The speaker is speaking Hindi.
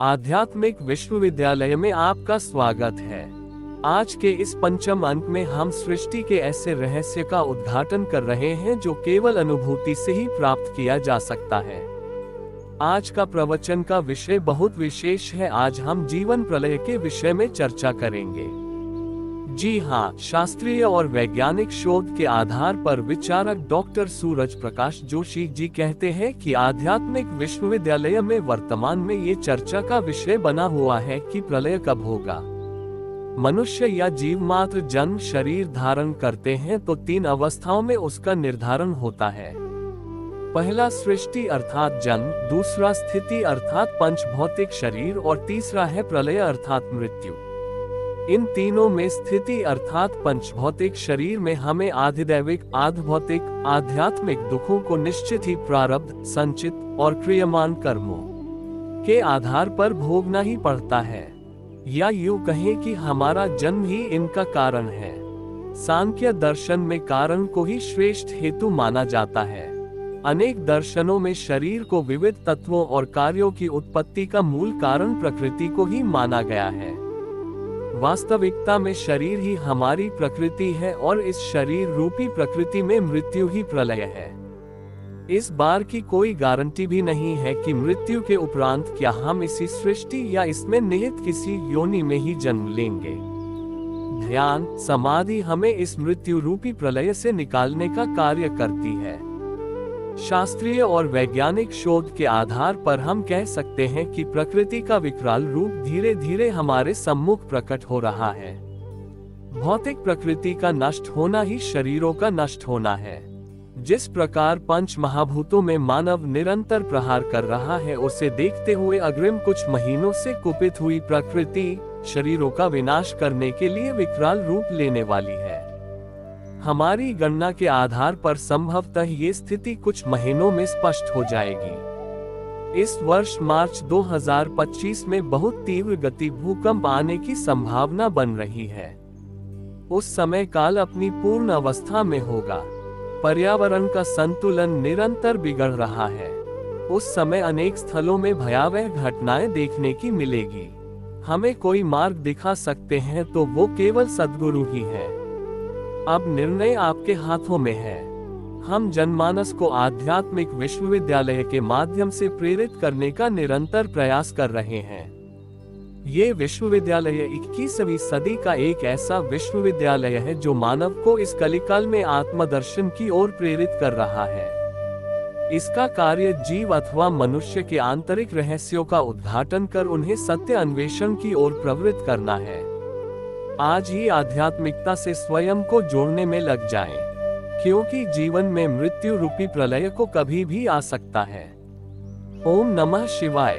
आध्यात्मिक विश्वविद्यालय में आपका स्वागत है। आज के इस पंचम अंक में हम सृष्टि के ऐसे रहस्य का उद्घाटन कर रहे हैं जो केवल अनुभूति से ही प्राप्त किया जा सकता है। आज का प्रवचन का विषय बहुत विशेष है। आज हम जीवन प्रलय के विषय में चर्चा करेंगे। जी हाँ, शास्त्रीय और वैज्ञानिक शोध के आधार पर विचारक डॉक्टर सूरज प्रकाश जोशी जी कहते हैं कि आध्यात्मिक विश्वविद्यालय में वर्तमान में ये चर्चा का विषय बना हुआ है कि प्रलय कब होगा। मनुष्य या जीव मात्र जन्म शरीर धारण करते हैं तो 3 अवस्थाओं में उसका निर्धारण होता है। पहला सृष्टि अर्थात जन्म, दूसरा स्थिति अर्थात पंच भौतिक शरीर और तीसरा है प्रलय अर्थात मृत्यु। इन तीनों में स्थिति अर्थात पंचभौतिक शरीर में हमें आधिदैविक, आधभौतिक, आध्यात्मिक दुखों को निश्चित ही प्रारब्ध, संचित और क्रियमान कर्मों के आधार पर भोगना ही पड़ता है, या यूं कहें कि हमारा जन्म ही इनका कारण है। सांख्य दर्शन में कारण को ही श्रेष्ठ हेतु माना जाता है। अनेक दर्शनों में शरीर को विविध तत्वों और कार्यों की उत्पत्ति का मूल कारण प्रकृति को ही माना गया है। वास्तविकता में शरीर ही हमारी प्रकृति है और इस शरीर रूपी प्रकृति में मृत्यु ही प्रलय है। इस बार की कोई गारंटी भी नहीं है कि मृत्यु के उपरांत क्या हम इसी सृष्टि या इसमें निहित किसी योनि में ही जन्म लेंगे। ध्यान समाधि हमें इस मृत्यु रूपी प्रलय से निकालने का कार्य करती है। शास्त्रीय और वैज्ञानिक शोध के आधार पर हम कह सकते हैं कि प्रकृति का विकराल रूप धीरे धीरे हमारे सम्मुख प्रकट हो रहा है। भौतिक प्रकृति का नष्ट होना ही शरीरों का नष्ट होना है। जिस प्रकार पंच महाभूतों में मानव निरंतर प्रहार कर रहा है, उसे देखते हुए अग्रिम कुछ महीनों से कुपित हुई प्रकृति शरीरों का विनाश करने के लिए विकराल रूप लेने वाली है। हमारी गणना के आधार पर संभवतः ये स्थिति कुछ महीनों में स्पष्ट हो जाएगी। इस वर्ष मार्च 2025 में बहुत तीव्र गति भूकंप आने की संभावना बन रही है। उस समय काल अपनी पूर्ण अवस्था में होगा। पर्यावरण का संतुलन निरंतर बिगड़ रहा है। उस समय अनेक स्थलों में भयावह घटनाएं देखने की मिलेगी। हमें कोई मार्ग दिखा सकते हैं तो वो केवल सद्गुरु ही है। अब निर्णय आपके हाथों में है। हम जनमानस को आध्यात्मिक विश्वविद्यालय के माध्यम से प्रेरित करने का निरंतर प्रयास कर रहे हैं। ये विश्वविद्यालय 21वीं सदी का एक ऐसा विश्वविद्यालय है जो मानव को इस कलिकाल में आत्मदर्शन की ओर प्रेरित कर रहा है। इसका कार्य जीव अथवा मनुष्य के आंतरिक रहस्यों का उद्घाटन कर उन्हें सत्य अन्वेषण की ओर प्रवृत्त करना है। आज ही आध्यात्मिकता से स्वयं को जोड़ने में लग जाएं, क्योंकि जीवन में मृत्यु रूपी प्रलय को कभी भी आ सकता है। ओम नमः शिवाय।